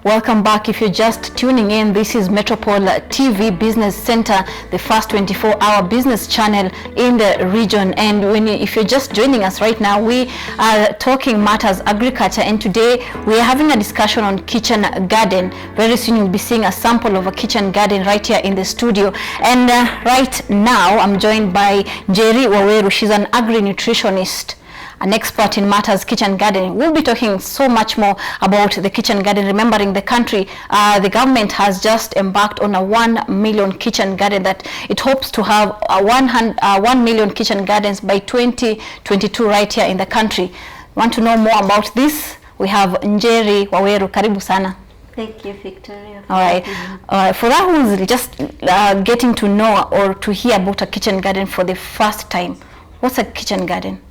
Welcome back. If you're just tuning in, this is Metropole TV Business Center, the first 24-hour business channel in the region. And if you're just joining us right now, we are talking matters agriculture, and today we are having a discussion on kitchen garden. Very soon you'll be seeing a sample of a kitchen garden right here in the studio. And right now I'm joined by Njeri Waweru. She's an agri-nutritionist, an expert in matters kitchen gardening. We'll be talking so much more about the kitchen garden. Remembering the country, the government has just embarked on a 1 million kitchen garden that it hopes to have 1 million kitchen gardens by 2022 right here in the country. Want to know more about this? We have Njeri Waweru. Karibu sana. Thank you, Victoria. All right. For that who's just getting to know or to hear about a kitchen garden for the first time, what's a kitchen garden?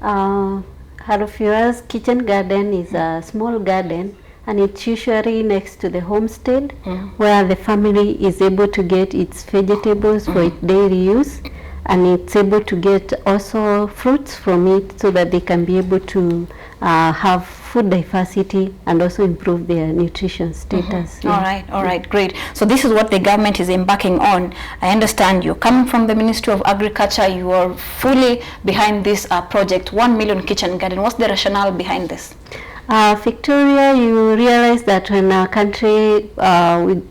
Harufiwa's kitchen garden is a small garden, and it's usually next to the homestead, where the family is able to get its vegetables for its daily use, and it's able to get also fruits from it so that they can be able to have food diversity and also improve their nutrition status. Yeah. All right, great. So this is what the government is embarking on. I understand you're coming from the Ministry of Agriculture. You are fully behind this project, 1 million kitchen garden. What's the rationale behind this? Victoria, you realize that when our country,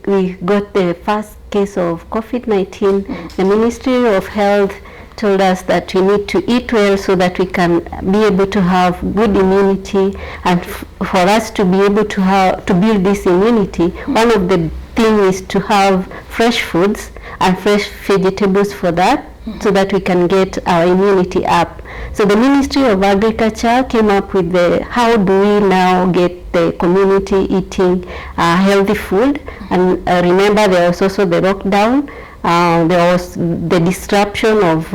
we got the first case of COVID-19, the Ministry of Health told us that we need to eat well so that we can be able to have good immunity, and for us to be able to build this immunity, one of the things is to have fresh foods and fresh vegetables for that, so that we can get our immunity up. So the Ministry of Agriculture came up with how do we now get the community eating healthy food. And remember, there was also the lockdown. There was the disruption of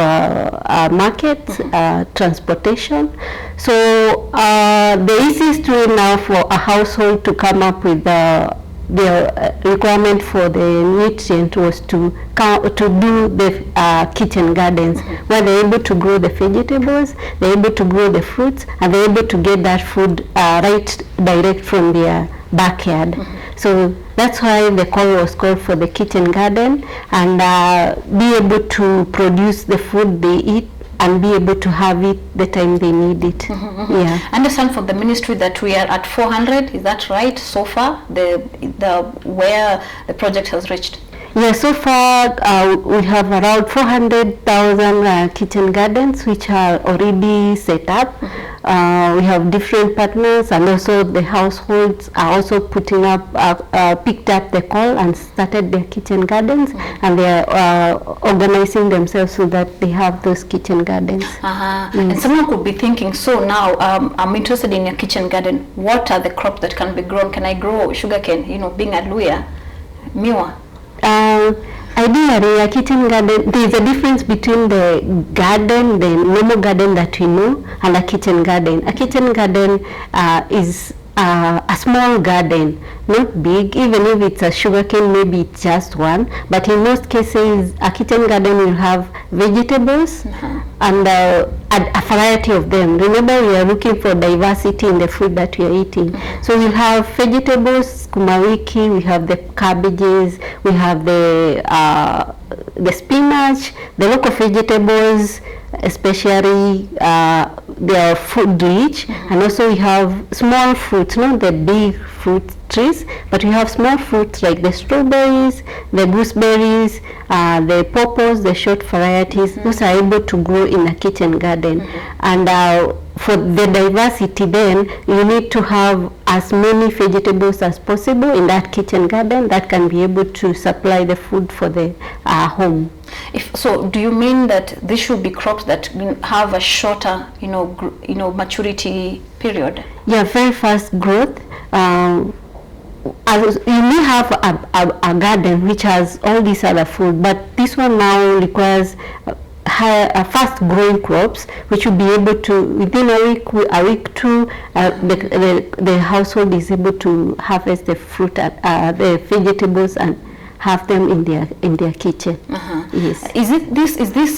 markets, transportation. So the easiest way now for a household to come up with the requirement for the nutrient was to do the kitchen gardens, where they're able to grow the vegetables, they're able to grow the fruits, and they're able to get that food right direct from their backyard. So that's why the call was called for the kitchen garden, and be able to produce the food they eat and be able to have it the time they need it. Yeah. I understand from the ministry that we are at 400. Is that right so far? Where the project has reached? Yeah, so far we have around 400,000 kitchen gardens which are already set up. We have different partners, and also the households are also putting up, picked up the call and started their kitchen gardens, and they are organizing themselves so that they have those kitchen gardens. And someone could be thinking, so now I'm interested in a kitchen garden. What are the crops that can be grown? Can I grow sugarcane? You know, being a Luya, miwa? Ideally, a kitchen garden, there is a difference between the garden, the normal garden that we know, and a kitchen garden. A kitchen garden is a small garden, not big. Even if it's a sugarcane, maybe it's just one. But in most cases, a kitchen garden will have vegetables and a variety of them. Remember, we are looking for diversity in the food that we are eating. So we have vegetables, sukuma wiki, we have the cabbages, we have the spinach, the local vegetables, especially they are food rich, and also we have small fruits, not the big fruit trees, but we have small fruits like the strawberries, the gooseberries, the pawpaws, the short varieties. Those are able to grow in a kitchen garden. And for the diversity, then you need to have as many vegetables as possible in that kitchen garden that can be able to supply the food for the home. So do you mean that this should be crops that have a shorter, maturity period? Yeah, very fast growth. You may have a garden which has all these other food, but this one now requires fast growing crops, which will be able to, within a week two, the household is able to harvest the fruit, the vegetables, and have them in their kitchen. Yes. Is this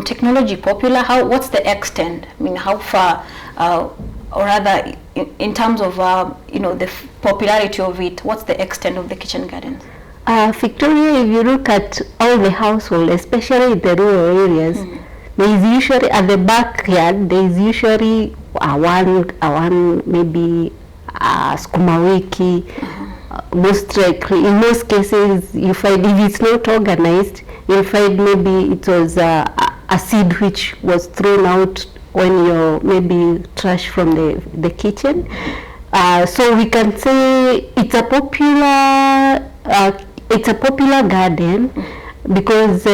technology popular? What's the extent? I mean, how far, or rather, in terms of the popularity of it, what's the extent of the kitchen gardens? Victoria, if you look at all the households, especially in the rural areas, there is usually at the backyard there is usually one maybe sukuma wiki. Most likely, in most cases, you find if it's not organized, you'll find maybe it was a seed which was thrown out when you maybe trash from the kitchen. So we can say it's a popular garden because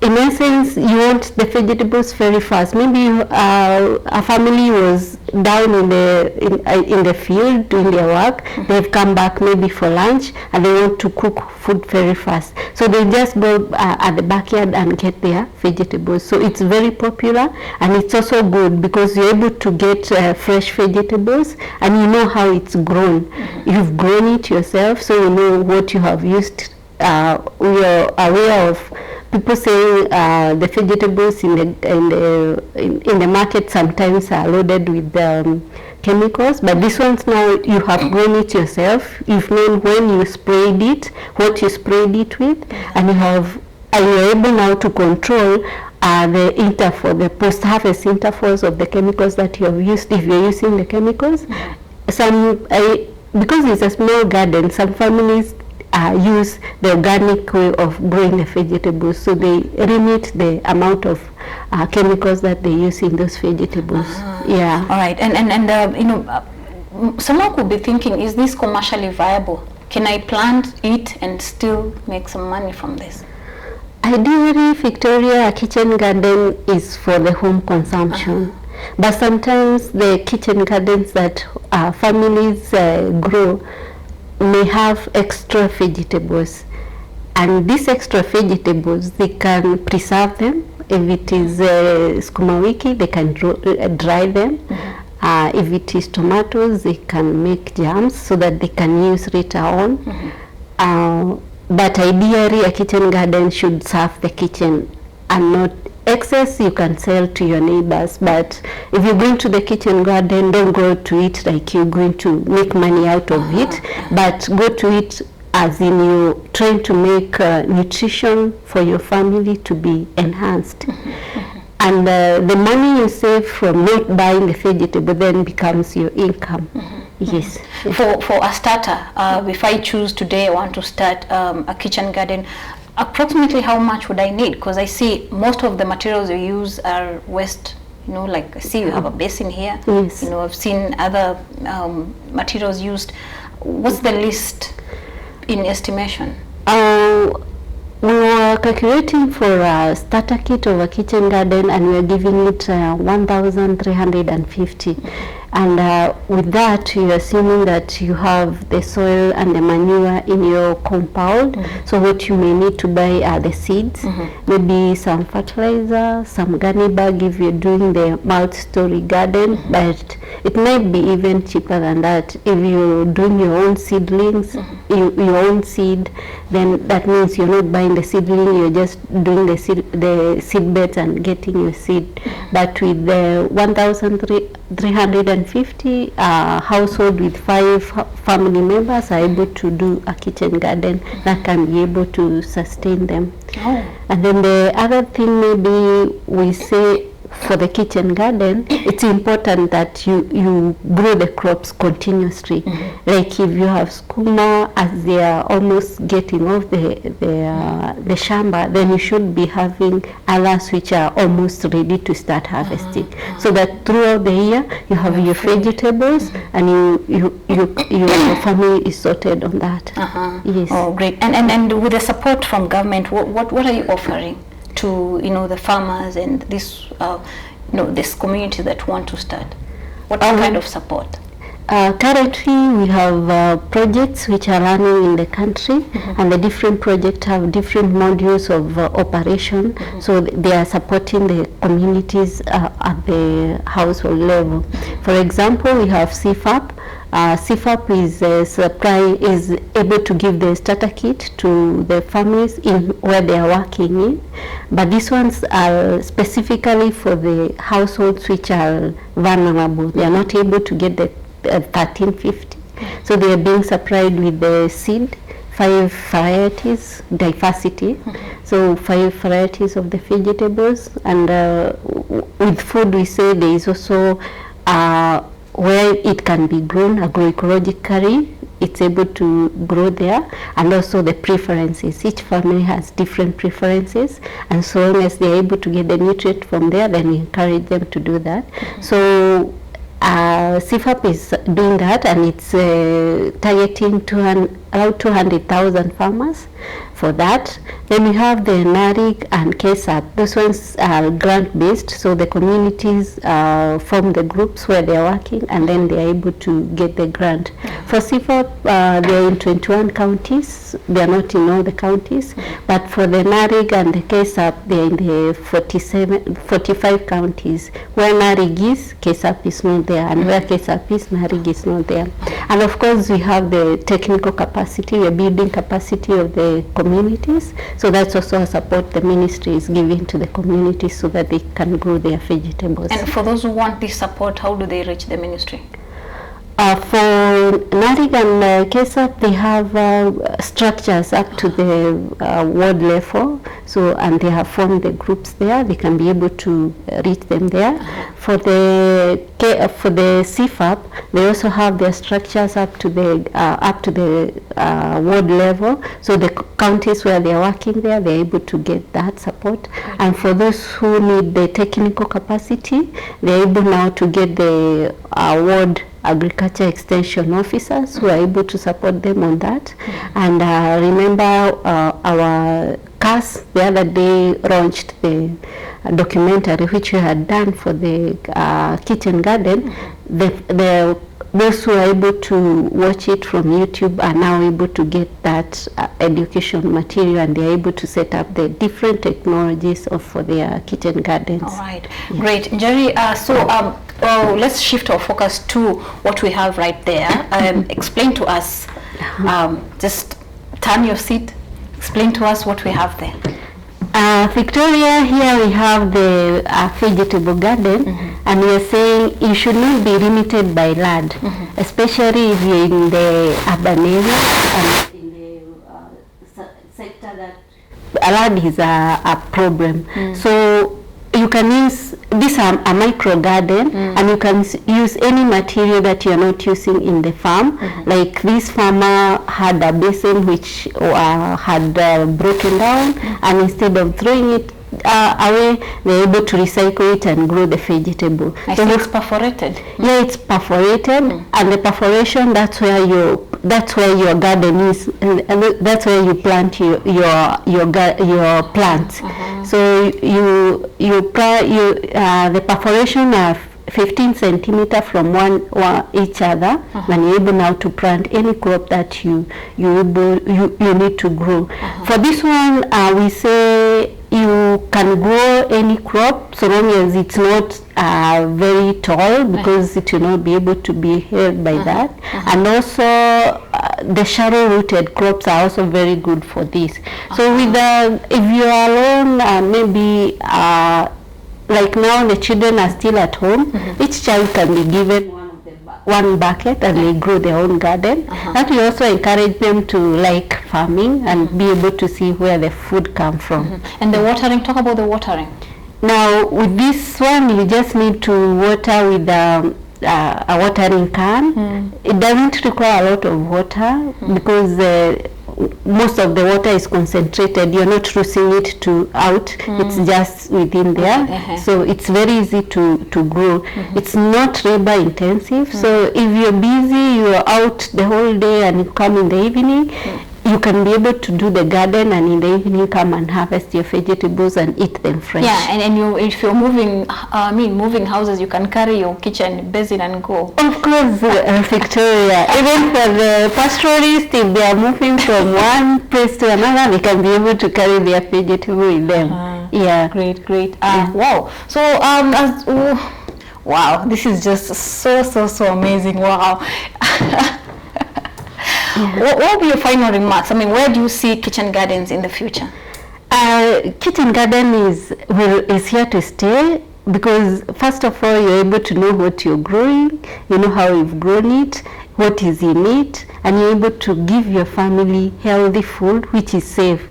in essence you want the vegetables very fast. Maybe a family was down in the field doing their work, they've come back maybe for lunch and they want to cook food very fast, so they just go at the backyard and get their vegetables. So it's very popular, and it's also good because you're able to get fresh vegetables and you know how it's grown. You've grown it yourself, so you know what you have used. We are aware of people saying the vegetables in the market sometimes are loaded with chemicals, but this one's now you have grown it yourself. You've known when you sprayed it, what you sprayed it with, and you're able now to control the post-harvest intervals of the chemicals that you have used. If you're using the chemicals, because it's a small garden, some families use the organic way of growing the vegetables, so they limit the amount of chemicals that they use in those vegetables. Yeah. All right, and someone could be thinking, is this commercially viable? Can I plant it and still make some money from this? Ideally, Victoria, a kitchen garden is for the home consumption. But sometimes the kitchen gardens that families grow may have extra vegetables, and these extra vegetables they can preserve them. If it is sukuma wiki, they can dry them. If it is tomatoes, they can make jams so that they can use later on. But ideally, a kitchen garden should serve the kitchen, and not excess you can sell to your neighbors. But if you're going to the kitchen garden, don't go to it like you're going to make money out of it, but go to it as in you trying to make nutrition for your family to be enhanced. And the money you save from not buying the vegetable then becomes your income. Yes. For a starter, if I choose today I want to start a kitchen garden, approximately how much would I need? Because I see most of the materials you use are waste. Like I see you have a basin here. Yes. I've seen other materials used. What's the list in estimation? We were calculating for a starter kit of a kitchen garden, and we are giving it 1,350. And with that, you're assuming that you have the soil and the manure in your compound. So what you may need to buy are the seeds, maybe some fertilizer, some gunny bag if you're doing the multi-story garden, but it might be even cheaper than that. If you're doing your own seedlings, your own seed, then that means you're not buying the seedling, you're just doing the seed beds and getting your seed. But with the 1,350 household with 5 family members are able to do a kitchen garden that can be able to sustain them. And then the other thing maybe we say for the kitchen garden, it's important that you grow the crops continuously. Like if you have skuma, as they are almost getting off the shamba, then you should be having others which are almost ready to start harvesting, so that throughout the year you have your vegetables and your family is sorted on that. Yes. Oh, great. And with the support from government, what are you offering to the farmers and this this community that want to start? What kind of support? Currently we have projects which are running in the country, and the different projects have different modules of operation, so they are supporting the communities at the household level. For example, we have CFAP. CFAP is able to give the starter kit to the families in where they are working in, but these ones are specifically for the households which are vulnerable. They are not able to get the 1350. So they are being supplied with the seed, 5 varieties, diversity. So 5 varieties of the vegetables, and with food we say there is also where it can be grown agroecologically, it's able to grow there, and also the preferences. Each family has different preferences, and so long as they're able to get the nutrient from there, then we encourage them to do that. So CFAP is doing that, and it's targeting around 200,000 farmers for that. Then we have the NARIG and KSAP. Those ones are grant-based, so the communities form the groups where they're working, and then they're able to get the grant. For CFAP, they're in 21 counties. They're not in all the counties, but for the NARIG and the KSAP, they're in the 45 counties. Where NARIG is, KSAP is not there, and where KSAP is, NARIG is not there. And of course, we have the technical capacity, we're building capacity of the communities. So that's also a support the ministry is giving to the communities so that they can grow their vegetables. And for those who want this support, how do they reach the ministry? For NARIG and KSAP, they have structures up to the ward level, so, and they have formed the groups there. They can be able to reach them there. For the CFAP, they also have their structures up to the ward level. So the counties where they are working there, they're able to get that support. And for those who need the technical capacity, they're able now to get the ward agriculture extension officers who are able to support them on that. And remember our CAS the other day launched the documentary which we had done for the kitchen garden. Those who are able to watch it from YouTube are now able to get that education material, and they're able to set up the different technologies for their kitchen gardens. All right, great. Njeri, let's shift our focus to what we have right there. Explain to us, just turn your seat, explain to us what we have there. Victoria, here we have the vegetable garden, and we are saying you should not be limited by land, especially if you're in the urban area and in the sector that land is a problem. So you can use this a micro garden, and you can use any material that you are not using in the farm. Like this farmer had a basin which had broken down, and instead of throwing it away, they're able to recycle it and grow the vegetable. I think it's perforated. Yeah, it's perforated, and the perforation, that's where your garden is, and that's where you plant your plants. So the perforation are 15 centimeter from each other, and you're able now to plant any crop that you need to grow. For this one, we say you can grow any crop so long as it's not very tall, because it will not be able to be held by that. And also the shallow rooted crops are also very good for this. So with if you are alone, maybe like now the children are still at home, each child can be given one bucket and they grow their own garden. That will also encourage them to like farming and be able to see where the food comes from. And the watering, talk about the watering. Now with this one, you just need to water with a watering can. It doesn't require a lot of water because most of the water is concentrated. You're not losing it out. It's just within there. So it's very easy to grow. It's not labor intensive. So if you're busy, you're out the whole day and you come in the evening, you can be able to do the garden, and in the evening come and harvest your vegetables and eat them fresh. Yeah, and if you're moving houses, you can carry your kitchen basin and go. Of course, Victoria. Even for the pastoralists, if they are moving from one place to another, they can be able to carry their vegetable with them. Yeah. Great. Wow. So wow, this is just so amazing. Wow. What will be your final remarks? I mean, where do you see kitchen gardens in the future? Kitchen garden is here to stay, because first of all, you're able to know what you're growing, you know how you've grown it, what is in it, and you're able to give your family healthy food, which is safe.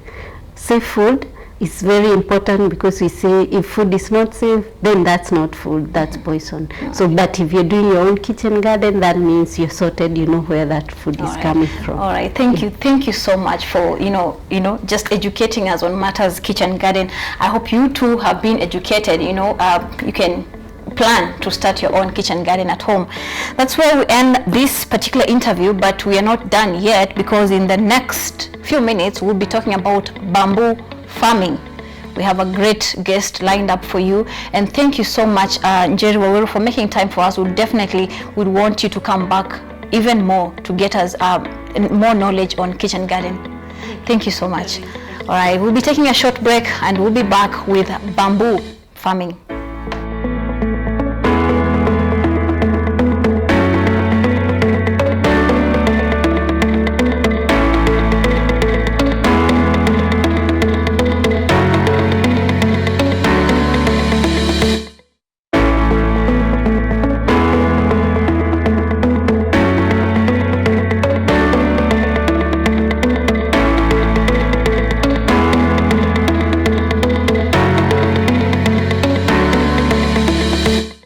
Safe food is very important, because we say if food is not safe, then that's not food, that's poison. So, but if you're doing your own kitchen garden, that means you're sorted, you know where that food is coming from. All right, thank you so much for just educating us on matters kitchen garden. I hope you too have been educated. You can plan to start your own kitchen garden at home. That's where we end this particular interview, but we are not done yet, because in the next few minutes we'll be talking about bamboo farming. We have a great guest lined up for you, and thank you so much, Njeri Waweru, for making time for us. We definitely would want you to come back even more to get us more knowledge on kitchen garden. Thank you so much. All right, we'll be taking a short break, and we'll be back with bamboo farming.